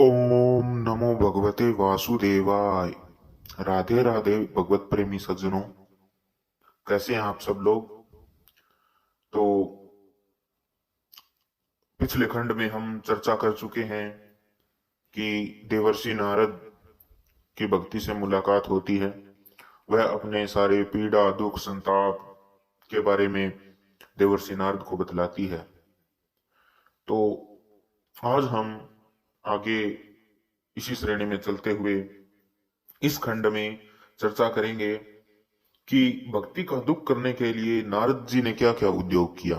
ओम नमो भगवते वासुदेवाय। राधे राधे भगवत प्रेमी सज्जनों, कैसे हैं आप सब लोग। तो पिछले खंड में हम चर्चा कर चुके हैं कि देवर्षि नारद की भक्ति से मुलाकात होती है। वह अपने सारे पीड़ा दुख संताप के बारे में देवर्षि नारद को बतलाती है। तो आज हम आगे इसी श्रेणी में चलते हुए इस खंड में चर्चा करेंगे कि भक्ति का दुख करने के लिए नारद जी ने क्या क्या उद्योग किया।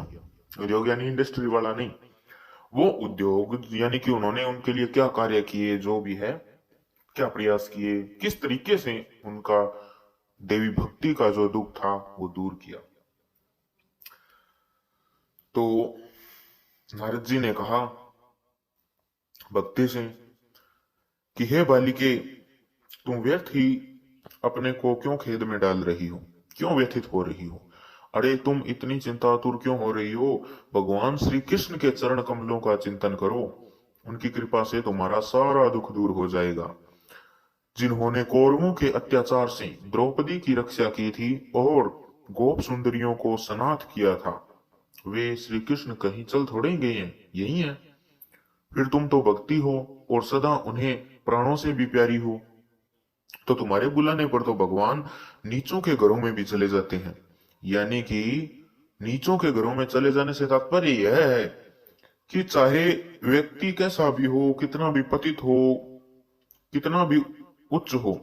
उद्योग यानी इंडस्ट्री वाला नहीं, वो उद्योग यानी कि उन्होंने उनके लिए क्या कार्य किए, जो भी है क्या प्रयास किए, किस तरीके से उनका देवी भक्ति का जो दुख था वो दूर किया। तो नारद जी ने कहा भक्ति से कि हे बालिके, तुम व्यर्थ ही अपने को क्यों खेद में डाल रही हो, क्यों व्यथित हो रही हो। अरे तुम इतनी चिंतातुर क्यों हो रही हो। भगवान श्री कृष्ण के चरण कमलों का चिंतन करो, उनकी कृपा से तुम्हारा सारा दुख दूर हो जाएगा। जिन्होंने कौरवों के अत्याचार से द्रौपदी की रक्षा की थी और गोप सुंदरियों को सनाथ किया था, वे श्री कृष्ण कहीं चल थोड़े गए हैं, यही है। फिर तुम तो भक्ति हो और सदा उन्हें प्राणों से भी प्यारी हो, तो तुम्हारे बुलाने पर तो भगवान नीचों के घरों में भी चले जाते हैं। यानी कि नीचों के घरों में चले जाने से तात्पर्य यह है कि चाहे व्यक्ति कैसा भी हो, कितना भी पतित हो, कितना भी उच्च हो,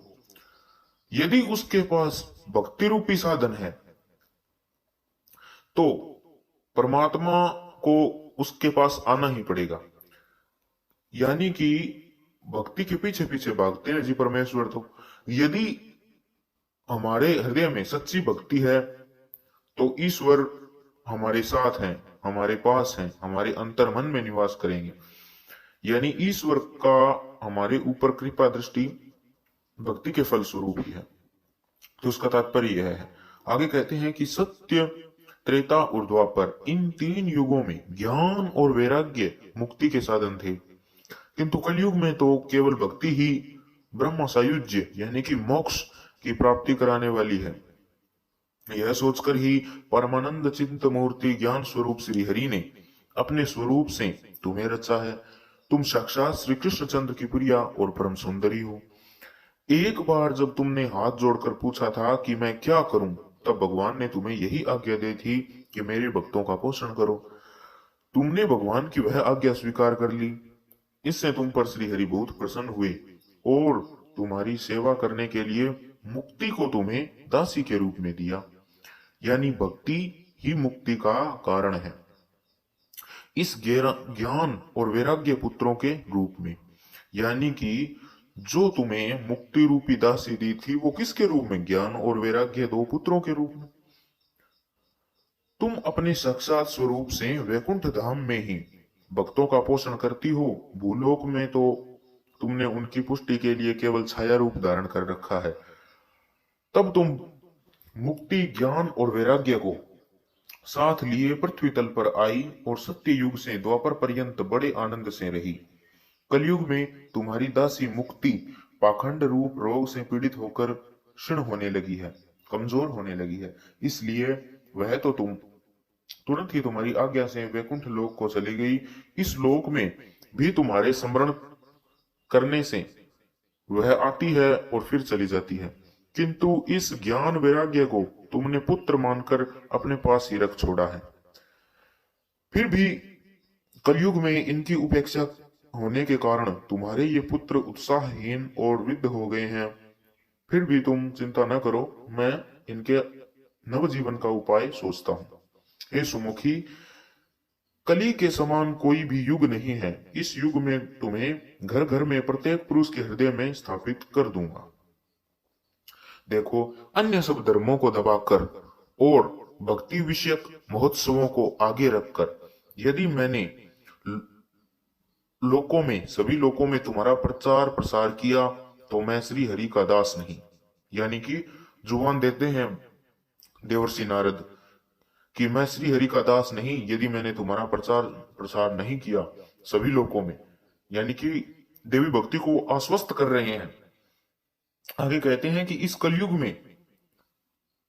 यदि उसके पास भक्ति रूपी साधन है तो परमात्मा को उसके पास आना ही पड़ेगा। यानी कि भक्ति के पीछे पीछे भागते हैं जी परमेश्वर। तो यदि हमारे हृदय में सच्ची भक्ति है तो ईश्वर हमारे साथ हैं, हमारे पास हैं, हमारे अंतर मन में निवास करेंगे। यानी ईश्वर का हमारे ऊपर कृपा दृष्टि भक्ति के फल स्वरूप ही है। तो उसका तात्पर्य यह है। आगे कहते हैं कि सत्य, त्रेता और द्वापर, इन तीन युगों में ज्ञान और वैराग्य मुक्ति के साधन थे, किंतु कलयुग में तो केवल भक्ति ही ब्रह्म सायुज्य यानी कि मोक्ष की प्राप्ति कराने वाली है। यह सोचकर ही परमानंद चिंत मूर्ति ज्ञान स्वरूप श्री हरि ने अपने स्वरूप से तुम्हें रचा है। तुम साक्षात श्री कृष्णचंद्र की प्रिया और परम सुंदरी हो। एक बार जब तुमने हाथ जोड़कर पूछा था कि मैं क्या करूं, तब भगवान ने तुम्हें यही आज्ञा दी थी कि मेरे भक्तों का पोषण करो। तुमने भगवान की वह आज्ञा स्वीकार कर ली। इससे तुम पर श्री हरि बहुत प्रसन्न हुए और तुम्हारी सेवा करने के लिए मुक्ति को तुम्हें दासी के रूप में दिया। यानी भक्ति ही मुक्ति का कारण है। इस ज्ञान और वैराग्य पुत्रों के रूप में, यानी कि जो तुम्हें मुक्ति रूपी दासी दी थी वो किसके रूप में, ज्ञान और वैराग्य दो पुत्रों के रूप में। तुम अपने साक्षात स्वरूप से वैकुंठ धाम में ही भक्तों का पोषण करती हो। भूलोक में तो तुमने उनकी पुष्टि के लिए केवल छाया रूप धारण कर रखा है। तब तुम मुक्ति, ज्ञान और वैराग्य को साथ लिए पृथ्वी तल पर आई और सत्य युग से द्वापर पर्यंत बड़े आनंद से रही। कलयुग में तुम्हारी दासी मुक्ति पाखंड रूप रोग से पीड़ित होकर क्षीण होने लगी है, कमजोर होने लगी है। इसलिए वह तो तुम तुरंत ही तुम्हारी आज्ञा से वैकुंठ लोक को चली गई। इस लोक में भी तुम्हारे स्मरण करने से वह आती है और फिर चली जाती है, किंतु इस ज्ञान वैराग्य को तुमने पुत्र मानकर अपने पास ही रख छोड़ा है। फिर भी कलयुग में इनकी उपेक्षा होने के कारण तुम्हारे ये पुत्र उत्साहहीन और वृद्ध हो गए हैं। फिर भी तुम चिंता न करो, मैं इनके नवजीवन का उपाय सोचता हूं। हे सुमुखी, कली के समान कोई भी युग नहीं है। इस युग में तुम्हें घर घर में प्रत्येक पुरुष के हृदय में स्थापित कर दूंगा। देखो, अन्य सब धर्मों को दबाकर और भक्ति विषयक महोत्सवों को आगे रखकर यदि मैंने लोकों में, सभी लोकों में तुम्हारा प्रचार प्रसार किया, तो मैं श्री हरि का दास नहीं। यानी कि जुबान देते हैं देवर्षि नारद कि मैं श्री हरि का दास नहीं, यदि मैंने तुम्हारा प्रचार प्रसार नहीं किया सभी लोगों में। यानी कि देवी भक्ति को आश्वस्त कर रहे हैं। आगे कहते हैं कि इस कलयुग में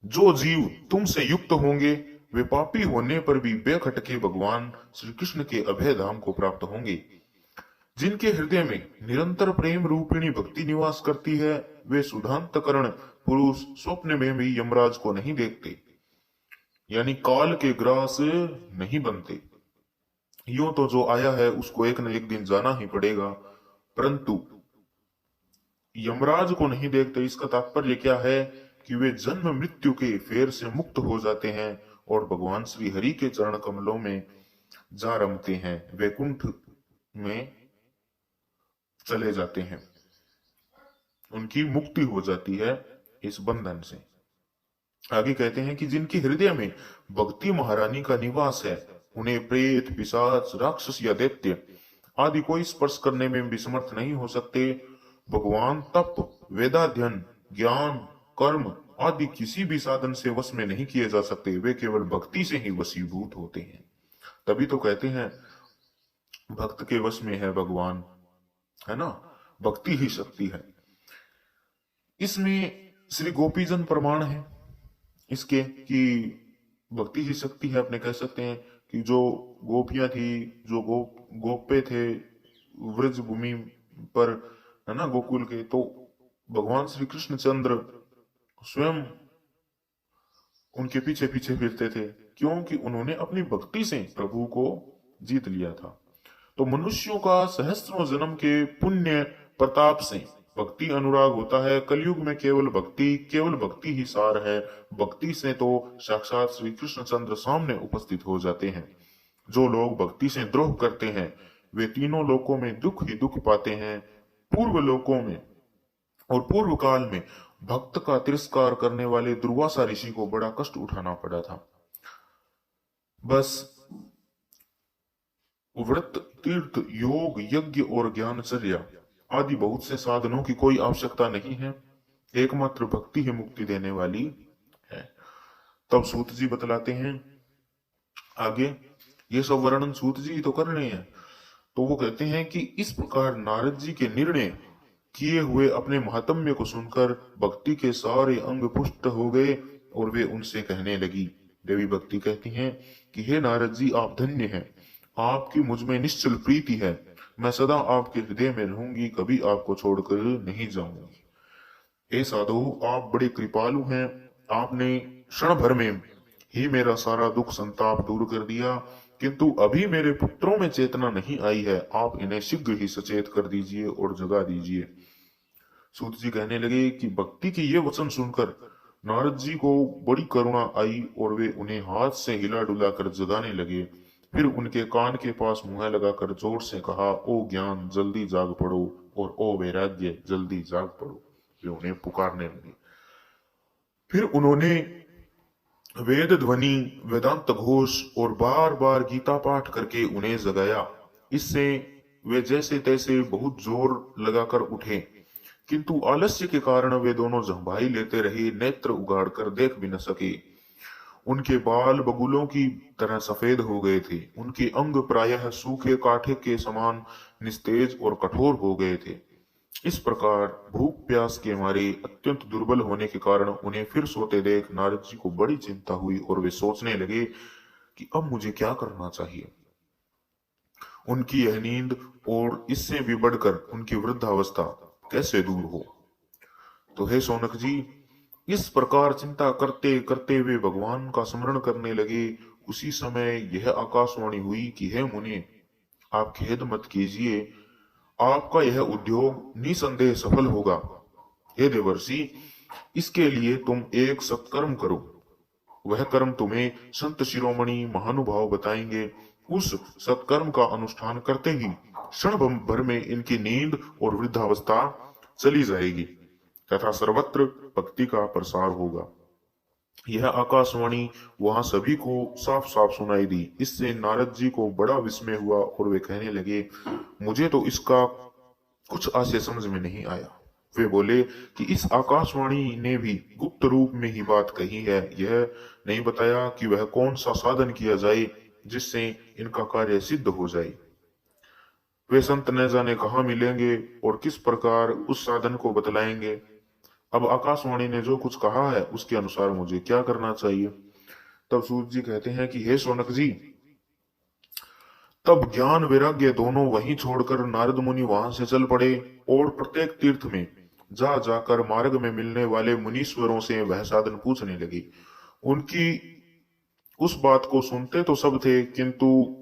जो जीव तुमसे युक्त होंगे वे पापी होने पर भी बेखटके भगवान श्री कृष्ण के अभय धाम को प्राप्त होंगे। जिनके हृदय में निरंतर प्रेम रूपिणी भक्ति निवास करती है वे सुधांतकरण पुरुष स्वप्न में भी यमराज को नहीं देखते, यानी काल के ग्रास नहीं बनते। यूं तो जो आया है उसको एक न एक दिन जाना ही पड़ेगा, परंतु यमराज को नहीं देखते। इसका तात्पर्य क्या है कि वे जन्म मृत्यु के फेर से मुक्त हो जाते हैं और भगवान श्री हरि के चरण कमलों में जा रमते हैं, वैकुंठ में चले जाते हैं। उनकी मुक्ति हो जाती है इस बंधन से। आगे कहते हैं कि जिनके हृदय में भक्ति महारानी का निवास है उन्हें प्रेत, पिशाच, राक्षस या दैत्य आदि कोई स्पर्श करने में भी समर्थ नहीं हो सकते। भगवान तप, वेदाध्ययन, ज्ञान, कर्म आदि किसी भी साधन से वश में नहीं किए जा सकते, वे केवल भक्ति से ही वशीभूत होते हैं। तभी तो कहते हैं भक्त के वश में है भगवान, है ना, भक्ति ही शक्ति है। इसमें श्री गोपीजन प्रमाण है इसके कि भक्ति ही शक्ति है। अपने कह सकते हैं कि जो गोपियां थी, जो गोपे थे व्रज भूमि पर, है ना, गोकुल के, तो भगवान श्री कृष्णचंद्र स्वयं उनके पीछे पीछे फिरते थे, क्योंकि उन्होंने अपनी भक्ति से प्रभु को जीत लिया था। तो मनुष्यों का सहस्त्रों जन्म के पुण्य प्रताप से भक्ति अनुराग होता है। कलयुग में केवल भक्ति ही सार है। भक्ति से तो साक्षात श्री कृष्णचंद्र सामने उपस्थित हो जाते हैं। जो लोग भक्ति से द्रोह करते हैं वे तीनों लोकों में दुख ही दुख पाते हैं। पूर्व लोकों में और पूर्व काल में भक्त का तिरस्कार करने वाले दुर्वासा ऋषि को बड़ा कष्ट उठाना पड़ा था। बस व्रत, तीर्थ, योग, यज्ञ और ज्ञानचर्या आदि बहुत से साधनों की कोई आवश्यकता नहीं है, एकमात्र भक्ति ही मुक्ति देने वाली है। तब सूत जी बतलाते हैं आगे, ये सब वर्णन सूत जी तो कर रहे हैं, तो वो कहते हैं कि इस प्रकार नारद जी के निर्णय किए हुए अपने महात्म्य को सुनकर भक्ति के सारे अंग पुष्ट हो गए और वे उनसे कहने लगी। देवी भक्ति कहती हैं कि हे नारद जी, आप धन्य हैं, आपकी मुझ में निश्चल प्रीति है, मैं सदा आपके हृदय में रहूंगी, कभी आपको छोड़कर नहीं जाऊंगी। हे साधु, आप बड़े कृपालु हैं, आपने क्षण भर में ही मेरा सारा दुख संताप दूर कर दिया, किंतु अभी मेरे पुत्रों में चेतना नहीं आई है, आप इन्हें शीघ्र ही सचेत कर दीजिए और जगा दीजिए। सूत जी कहने लगे कि भक्ति के ये वचन सुनकर नारद जी को बड़ी करुणा आई और वे उन्हें हाथ से हिला डुला कर जगाने लगे। फिर उनके कान के पास मुंह लगाकर जोर से कहा, ओ ज्ञान जल्दी जाग पड़ो और ओ वैराग्य जल्दी जाग पड़ो। वे उन्हें पुकारने लगे। फिर उन्होंने वेद ध्वनि, वेदांत घोष और बार बार गीता पाठ करके उन्हें जगाया। इससे वे जैसे तैसे बहुत जोर लगाकर उठे, किंतु आलस्य के कारण वे दोनों झंभाई लेते रहे, नेत्र उगाड़कर देख भी न सके। उनके बाल बगुलों की तरह सफेद हो गए थे, उनके अंग प्रायः सूखे काठे के समान निस्तेज और कठोर हो गए थे। इस प्रकार भूख प्यास के मारे अत्यंत दुर्बल होने के कारण उन्हें फिर सोते देख नारद जी को बड़ी चिंता हुई और वे सोचने लगे कि अब मुझे क्या करना चाहिए। उनकी यह नींद और इससे भी बढ़कर उनकी वृद्धावस्था कैसे दूर हो। तो हे शौनक जी, इस प्रकार चिंता करते करते वे भगवान का स्मरण करने लगे। उसी समय यह आकाशवाणी हुई कि हे मुनि, आप खेद मत कीजिए, आपका यह उद्योग निसंदेह सफल होगा। हे देवर्षि, इसके लिए तुम एक सत्कर्म करो, वह कर्म तुम्हें संत शिरोमणि महानुभाव बताएंगे। उस सत्कर्म का अनुष्ठान करते ही क्षण भर में इनकी नींद और वृद्धावस्था चली जाएगी तथा सर्वत्र भक्ति का प्रसार होगा। यह आकाशवाणी वहां सभी को साफ साफ सुनाई दी। इससे नारद जी को बड़ा विस्मय हुआ और वे कहने लगे, मुझे तो इसका कुछ आशय समझ में नहीं आया। वे बोले कि इस आकाशवाणी ने भी गुप्त रूप में ही बात कही है, यह नहीं बताया कि वह कौन सा साधन किया जाए जिससे इनका कार्य सिद्ध हो जाए। वे संत न जाने कहाँ मिलेंगे और किस प्रकार उस साधन को बतलाएंगे। अब आकाशवाणी ने जो कुछ कहा है उसके अनुसार मुझे क्या करना चाहिए। तब सूत जी कहते हैं कि हे शौनक जी, तब ज्ञान वैराग्य दोनों वहीं छोड़कर नारद मुनि वहां से चल पड़े और प्रत्येक तीर्थ में जा जाकर मार्ग में मिलने वाले मुनीश्वरों से वह साधन पूछने लगे। उनकी उस बात को सुनते तो सब थे, किंतु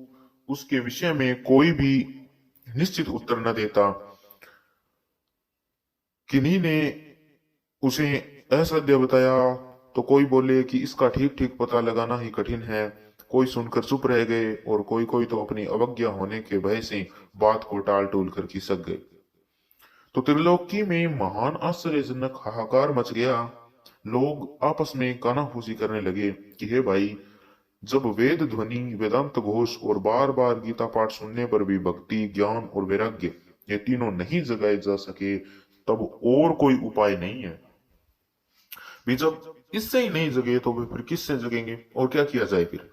उसके विषय में कोई भी निश्चित उत्तर न देता। किन्हीं ने उसे असत्य बताया तो कोई बोले कि इसका ठीक ठीक पता लगाना ही कठिन है। कोई सुनकर चुप रह गए और कोई कोई तो अपनी अवज्ञा होने के भय से बात को टाल टूल कर खिसक गए। तो त्रिलोकी में महान आश्चर्यजनक हाहाकार मच गया। लोग आपस में कानाफूसी करने लगे कि हे भाई, जब वेद ध्वनि, वेदांत घोष और बार बार गीता पाठ सुनने पर भी भक्ति, ज्ञान और वैराग्य ये तीनों नहीं जगाए जा सके, तब और कोई उपाय नहीं है। भी जब इससे ही नहीं जगे तो फिर किससे जगेंगे और क्या किया जाए फिर।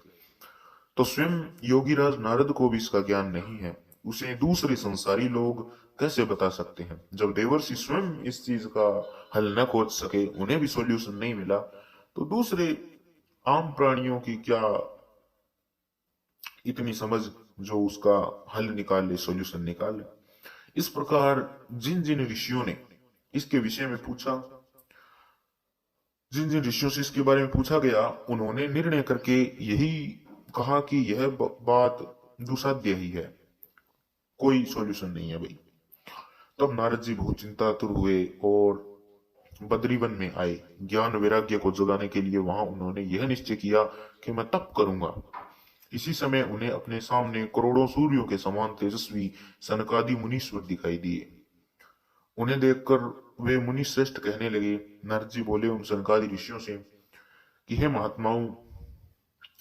तो स्वयं योगीराज नारद को भी इसका ज्ञान नहीं है, उसे दूसरे संसारी लोग कैसे बता सकते हैं। जब देवर्षि स्वयं इस चीज का हल न खोज सके, उन्हें भी सॉल्यूशन नहीं मिला, तो दूसरे आम प्राणियों की क्या इतनी समझ जो उसका हल निकाल ले, सॉल्यूशन निकाल ले। इस प्रकार जिन जिन ऋषियों ने इसके विषय में पूछा, जिन जिन ऋषियों से इसके बारे में पूछा गया, उन्होंने निर्णय करके यही कहा कि यह बात दुसाध्य ही है, कोई सॉल्यूशन नहीं है भाई। तब नारद जी बहुत चिंतातुर हुए और बद्रीवन में आए। ज्ञान वैराग्य को जगाने के लिए वहां उन्होंने यह निश्चय किया कि मैं तप करूंगा। इसी समय उन्हें अपने सामने करोड़ों सूर्यों के समान तेजस्वी सनकादि मुनीश्वर दिखाई दिए। उन्हें देखकर वे मुनि श्रेष्ठ कहने लगे। नारद जी बोले उन सनकादि ऋषियों से कि हे महात्माओं,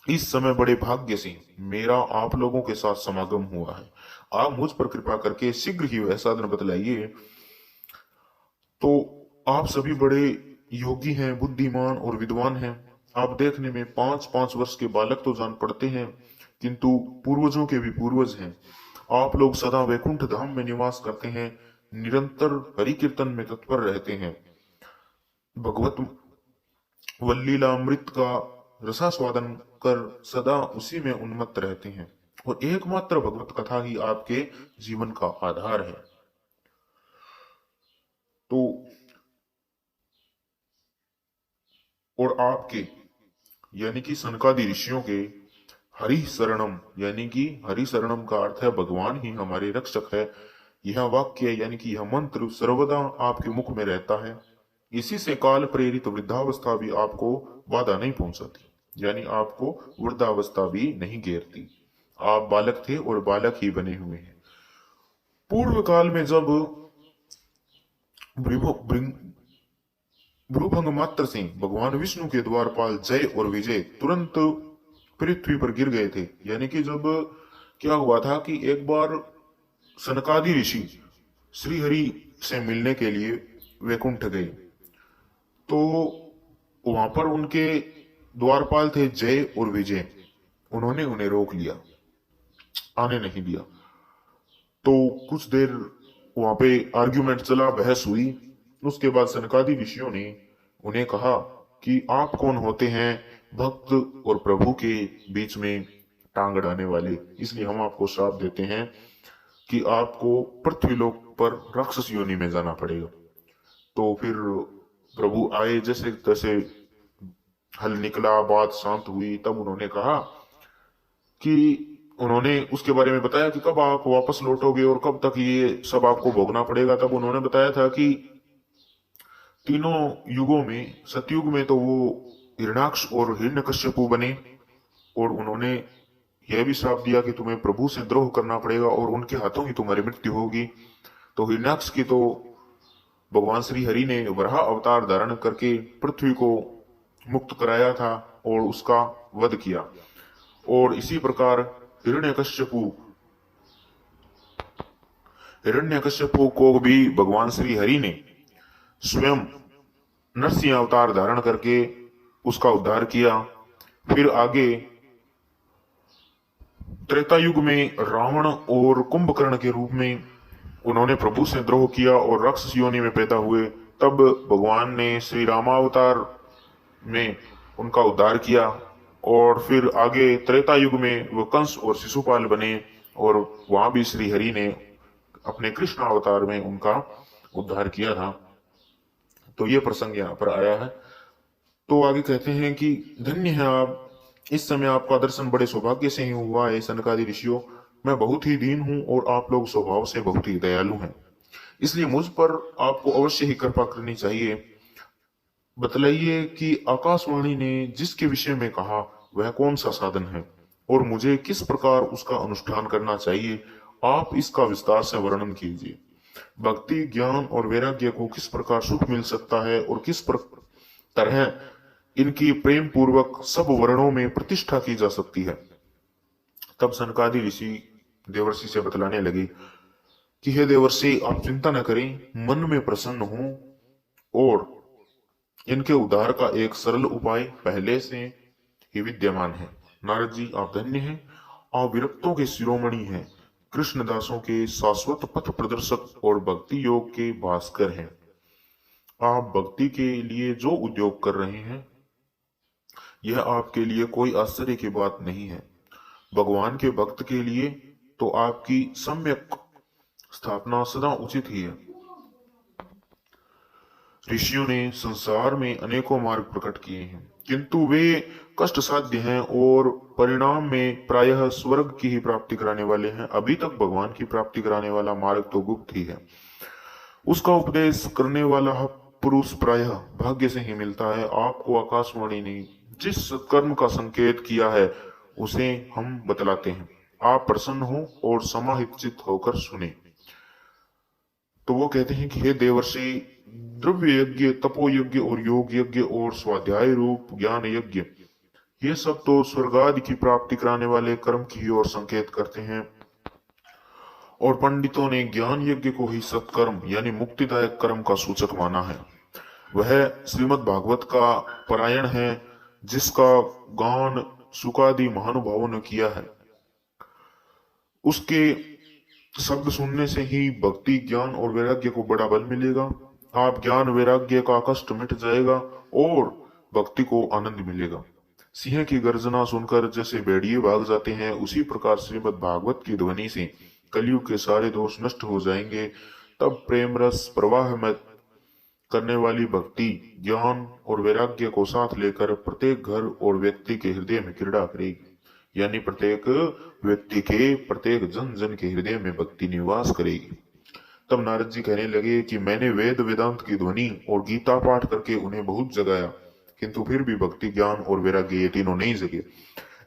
इस समय बड़े भाग्य से मेरा आप लोगों के साथ समागम हुआ है। आप मुझ पर कृपा करके शीघ्र ही वह साधन बतलाइए। तो आप सभी बड़े योगी हैं, बुद्धिमान और विद्वान हैं। आप देखने में 5-5 वर्ष के बालक तो जान पड़ते हैं, किंतु पूर्वजों के भी पूर्वज हैं। आप लोग सदा वैकुंठ धाम में निवास करते हैं, निरंतर हरि कीर्तन में तत्पर रहते हैं, भगवत वल्लीलामृत का रसास्वादन कर सदा उसी में उन्मत्त रहते हैं, और एकमात्र भगवत कथा ही आपके जीवन का आधार है। तो और आपके यानी कि सनकादि ऋषियों के हरि शरणम, यानी कि हरि शरणम का अर्थ है भगवान ही हमारे रक्षक है। यह वाक्य यानी कि यह मंत्र सर्वदा आपके मुख में रहता है। इसी से काल प्रेरित वृद्धावस्था भी आपको बाधा नहीं पहुंचाती, यानी आपको वृद्धावस्था भी नहीं घेरती। आप बालक थे और बालक ही बने हुए हैं। पूर्व काल में जब भ्रूभंग मात्र से भगवान विष्णु के द्वारपाल जय और विजय तुरंत पृथ्वी पर गिर गए थे। यानी कि जब क्या हुआ था कि एक बार सनकादि ऋषि श्रीहरि से मिलने के लिए वैकुंठ गए, तो वहां पर उनके द्वारपाल थे जय और विजय। उन्होंने उन्हें रोक लिया, आने नहीं दिया। तो कुछ देर वहां पे आर्ग्यूमेंट चला, बहस हुई। उसके बाद सनकादि ऋषियों ने उन्हें कहा कि आप कौन होते हैं भक्त और प्रभु के बीच में टांग अड़ाने वाले, इसलिए हम आपको श्राप देते हैं कि आपको पृथ्वीलोक पर राक्षस योनि में जाना पड़ेगा। तो फिर प्रभु आए, जैसे तैसे हल निकला, बात शांत हुई। तब उन्होंने कहा कि उन्होंने उसके बारे में बताया कि कब आप वापस लौटोगे और कब तक ये सब आपको भोगना पड़ेगा। तब उन्होंने बताया था कि तीनों युगों में, सतयुग में तो वो हिरण्याक्ष और हिरण्यकश्यपु बने, और उन्होंने यह भी श्राप दिया कि तुम्हें प्रभु से द्रोह करना पड़ेगा और उनके हाथों ही तुम्हारी मृत्यु होगी। तो हिरण्याक्ष की तो भगवान श्री हरि ने वराह अवतार धारण करके पृथ्वी को मुक्त कराया था और उसका वध किया। और इसी प्रकार हिरण्यकश्यपु को भी भगवान श्री हरि ने स्वयं नरसिंह अवतार धारण करके उसका उद्धार किया। फिर आगे त्रेता युग में रावण और कुंभकर्ण के रूप में उन्होंने प्रभु से द्रोह किया और राक्षस योनि में पैदा हुए। तब भगवान ने श्री रामावतार में उनका उद्धार किया और फिर आगे त्रेता युग में वो कंस और शिशुपाल बने और वहां भी श्री हरि ने अपने कृष्ण अवतार में उनका उद्धार किया था। तो ये प्रसंग यहाँ पर आया है। तो आगे कहते हैं कि धन्य है आप, इस समय आपका दर्शन बड़े सौभाग्य से ही हुआ है सनकादि ऋषियों। मैं बहुत ही दीन हूं और आप लोग स्वभाव से बहुत ही दयालु हैं, इसलिए मुझ पर आपको अवश्य ही कृपा करनी चाहिए। बतलाइए कि आकाशवाणी ने जिसके विषय में कहा वह कौन सा साधन है और मुझे किस प्रकार उसका अनुष्ठान करना चाहिए, आप इसका विस्तार से वर्णन कीजिए। भक्ति, ज्ञान और वैराग्य को किस प्रकार सुख मिल सकता है और किस तरह इनकी प्रेम पूर्वक सब वर्णों में प्रतिष्ठा की जा सकती है। तब सनकादि ऋषि देवर्षि से बतलाने लगे कि हे देवर्षि, आप चिंता न करें, मन में प्रसन्न हो और इनके उद्धार का एक सरल उपाय पहले से ही विद्यमान है। नारद जी, आप धन्य हैं, आप विरक्तों के शिरोमणि हैं, कृष्णदासों के शाश्वत पथ प्रदर्शक और भक्ति योग के भास्कर हैं। आप भक्ति के लिए जो उद्योग कर रहे हैं यह आपके लिए कोई आश्चर्य की बात नहीं है। भगवान के भक्त के लिए तो आपकी सम्यक स्थापना सदा उचित ही है। ऋषियों ने संसार में अनेकों मार्ग प्रकट किए हैं, किंतु वे कष्ट साध्य हैं और परिणाम में प्रायः स्वर्ग की ही प्राप्ति कराने वाले हैं। अभी तक भगवान की प्राप्ति कराने वाला मार्ग तो गुप्त ही है। उसका उपदेश करने वाला पुरुष प्रायः भाग्य से ही मिलता है। आपको आकाशवाणी ने जिस सत्कर्म का संकेत किया है उसे हम बतलाते हैं। आप प्रसन्न हो और समाहित चित्त होकर सुने। तो वो कहते हैं कि हे देवर्षि, द्रव्य यज्ञ, तपो यज्ञ और योग यज्ञ और स्वाध्याय रूप ज्ञान यज्ञ, ये सब तो स्वर्ग आदि की प्राप्ति कराने वाले कर्म की ओर संकेत करते हैं और पंडितों ने ज्ञान यज्ञ को ही सत्कर्म यानी मुक्तिदायक कर्म का सूचक माना है। वह श्रीमद् भागवत का पारायण है जिसका गान सुकादि महानुभावों ने किया है। उसके शब्द सुनने से ही भक्ति, ज्ञान और वैराग्य को बड़ा बल मिलेगा। आप ज्ञान वैराग्य का कष्ट मिट जाएगा और भक्ति को आनंद मिलेगा। सिंह की गर्जना सुनकर जैसे भेड़िए भाग जाते हैं, उसी प्रकार श्रीमद् भागवत की ध्वनि से कलयुग के सारे दोष नष्ट हो जाएंगे। तब प्रेम रस प्रवाह में करने वाली भक्ति, ज्ञान और वैराग्य को साथ लेकर प्रत्येक घर और व्यक्ति के हृदय में क्रीड़ा करेगी, यानी प्रत्येक व्यक्ति के, प्रत्येक जन जन के हृदय में भक्ति निवास करेगी। तब नारद जी कहने लगे कि मैंने वेद वेदांत की ध्वनि और गीता पाठ करके उन्हें बहुत जगाया, किंतु फिर भी भक्ति, ज्ञान और वैराग्य ये तीनों नहीं जगे।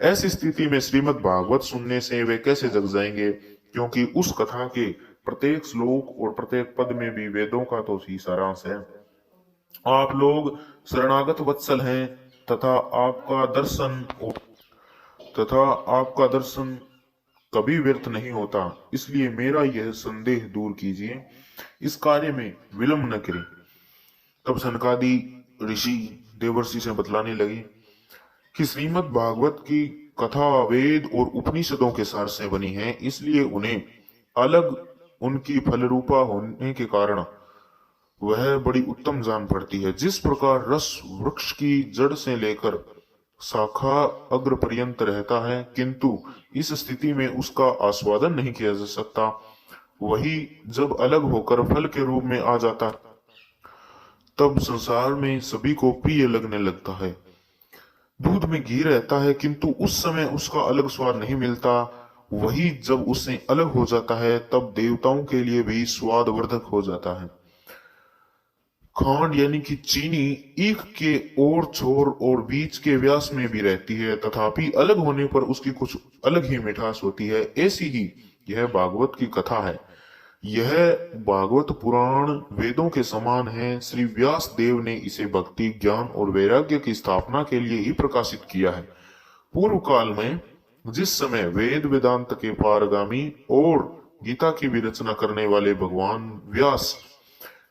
ऐसी स्थिति में श्रीमद् भागवत सुनने से वे कैसे जग जाएंगे, क्योंकि उस कथा के प्रत्येक श्लोक और प्रत्येक पद में भी वेदों का तो ही सारांश है। आप लोग शरणागत वत्सल हैं तथा आपका दर्शन कभी व्यर्थ नहीं होता, इसलिए मेरा यह संदेह दूर कीजिए, इस कार्य में विलंब न करें। तब सनकादि ऋषि देवर्षि से बतलाने लगे कि श्रीमद् भागवत की कथा वेद और उपनिषदों के सार से बनी है, इसलिए उन्हें अलग उनकी फलरूपा होने के कारण वह बड़ी उत्तम जान पड़ती है। जिस प्रकार रस वृक्ष की जड़ से लेकर शाखा अग्र पर्यंत रहता है, किंतु इस स्थिति में उसका आस्वादन नहीं किया जा सकता, वही जब अलग होकर फल के रूप में आ जाता तब संसार में सभी को प्रिय लगने लगता है। दूध में घी रहता है किंतु उस समय उसका अलग स्वाद नहीं मिलता, वही जब उससे अलग हो जाता है तब देवताओं के लिए भी स्वादवर्धक हो जाता है। खांड यानी कि चीनी ईख के और छोर और बीच के व्यास में भी रहती है, तथापि अलग होने पर उसकी कुछ अलग ही मिठास होती है। ऐसी ही यह भागवत की कथा है। यह भागवत पुराण वेदों के समान है। श्री व्यास देव ने इसे भक्ति, ज्ञान और वैराग्य की स्थापना के लिए ही प्रकाशित किया है। पूर्व काल में जिस समय वेद वेदांत के पारगामी और गीता की भी रचना करने वाले भगवान व्यास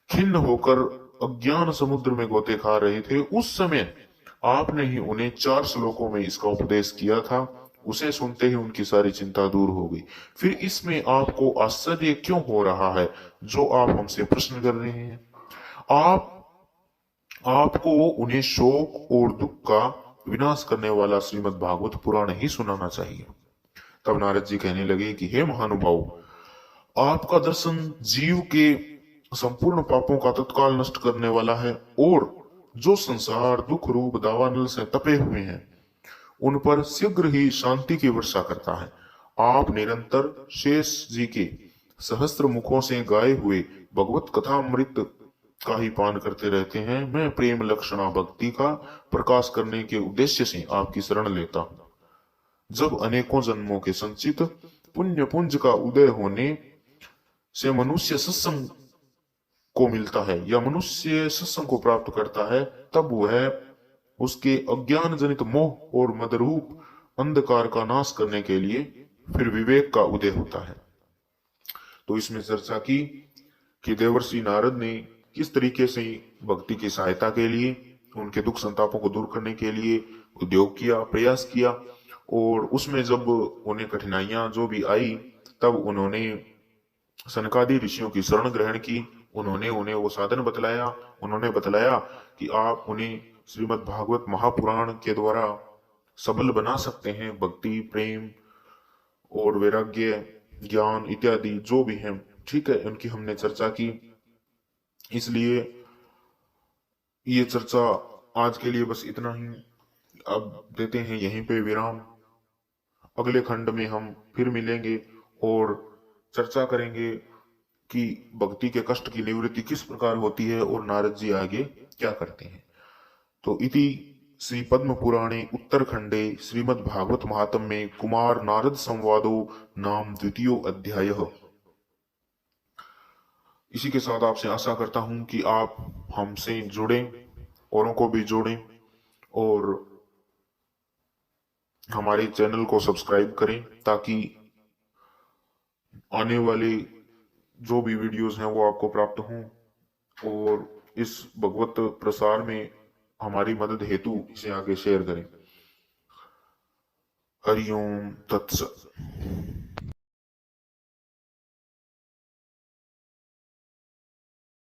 खिन्न होकर अज्ञान समुद्र में गोते खा रहे थे, उस समय आपने ही उन्हें 4 श्लोकों में इसका उपदेश किया था उसे सुनते ही उनकी सारी चिंता दूर हो गई। फिर इसमें आपको आश्चर्य क्यों हो रहा है जो आप हमसे प्रश्न कर रहे हैं? आप आपको उन्हें शोक और दुख का विनाश करने वाला श्रीमद् भागवत पुराण ही सुनाना चाहिए। तब नारद जी कहने लगे कि हे महानुभाव, आपका दर्शन जीव के संपूर्ण पापों का तत्काल नष्ट करने वाला है और जो संसार दुख रूप दावानल से तपे हुए हैं उन पर शीघ्र ही शांति की वर्षा करता है। आप निरंतर शेष जी के सहस्त्र मुखों से गाए हुए भगवत कथामृत का ही पान करते रहते हैं। मैं प्रेम लक्षणा भक्ति का प्रकाश करने के उद्देश्य से आपकी शरण लेता हूँ। जब अनेकों जन्मों के संचित पुण्य पुंज का उदय होने से मनुष्य सत्संग को मिलता है या मनुष्य सत्संग को प्राप्त करता है, तब वह उसके अज्ञान जनित मोह और मदरूप अंधकार का नाश करने के लिए फिर विवेक का उदय होता है। तो इसमें चर्चा की कि देवर्षि नारद ने किस तरीके से भक्ति की सहायता के लिए, उनके दुख संतापों को दूर करने के लिए उद्योग किया, प्रयास किया, और उसमें जब उन्हें कठिनाइयां जो भी आई तब उन्होंने सनकादि ऋषियों की शरण ग्रहण की। उन्होंने उन्हें वो साधन बतलाया। उन्होंने बतलाया कि आप उन्हें श्रीमद् भागवत महापुराण के द्वारा सबल बना सकते हैं। भक्ति, प्रेम और वैराग्य, ज्ञान इत्यादि जो भी है, ठीक है, उनकी हमने चर्चा की। इसलिए ये चर्चा आज के लिए बस इतना ही। अब देते हैं यहीं पे विराम। अगले खंड में हम फिर मिलेंगे और चर्चा करेंगे कि भक्ति के कष्ट की निवृत्ति किस प्रकार होती है और नारद जी आगे क्या करते हैं। तो इति श्री पद्म पुराणे उत्तरखंडे श्रीमद् भागवत महात्म्ये कुमार नारद संवादो नाम द्वितीयो अध्याय। इसी के साथ आपसे आशा करता हूं कि आप हमसे जुड़ें, औरों को भी जोड़ें और हमारे चैनल को सब्सक्राइब करें ताकि आने वाले जो भी वीडियोस हैं वो आपको प्राप्त हों, और इस भगवत प्रसार में हमारी मदद हेतु इसे आगे शेयर करें। हरिओम तत्सत।